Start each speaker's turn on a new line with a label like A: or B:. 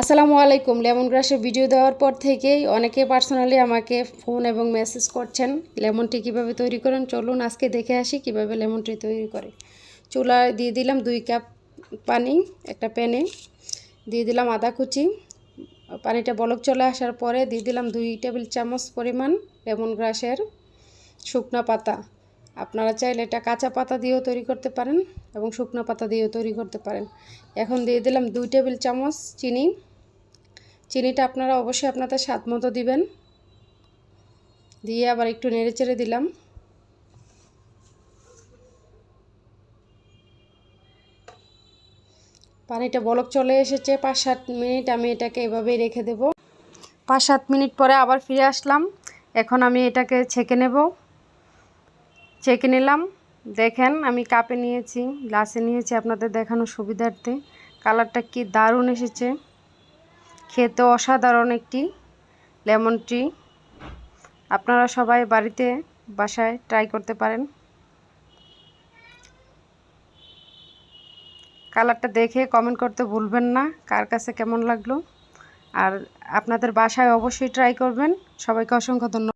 A: আসসালামু আলাইকুম। Lemon গ্রাসের video দেওয়ার পর থেকেই অনেকে পার্সোনালি আমাকে ফোন এবং মেসেজ করছেন লেমন টি কীভাবে তৈরি করেন। চলুন আজকে দেখে আসি কিভাবে লেমন টি তৈরি করে। চুলায় দিয়ে দিলাম 2 কাপ পানি, একটা প্যানে দিয়ে দিলাম আদা কুচি। পানিটা বলক চলে আসার পরে দিয়ে দিলাম 2 টেবিল চামচ পরিমাণ লেমন গ্রাসের শুকনো পাতা। আপনারা চাইলে এটা কাঁচা পাতা দিয়েও তৈরি করতে পারেন এবং শুকনো পাতা দিয়েও তৈরি করতে পারেন। এখন দিয়ে দিলাম 2 টেবিল চামচ চিনি। চিনিটা আপনারা অবশ্যই আপনাদের স্বাদ মতো দিবেন। দিয়ে আবার একটু নেড়েচেড়ে দিলাম। পানিটা বলক চলে এসেছে। 5-7 মিনিট আমি এটাকে এভাবেই রেখে দেব। 5-7 মিনিট পরে আবার ফিরে আসলাম। এখন আমি এটাকে ছেঁকে নেব। ছেঁকে নিলাম। দেখেন আমি কাপে নিয়েছি, গ্লাসে নিয়েছি আপনাদের দেখানোর সুবিধার্থে। কালারটা কি দারুণ এসেছে, খেতে অসাধারণ একটি লেমন টি। আপনারা সবাই বাড়িতে বাসায় ট্রাই করতে পারেন। কালারটা দেখে কমেন্ট করতে ভুলবেন না কার কাছে কেমন লাগলো। আর আপনাদের বাসায় অবশ্যই ট্রাই করবেন। সবাইকে অসংখ্য ধন্যবাদ।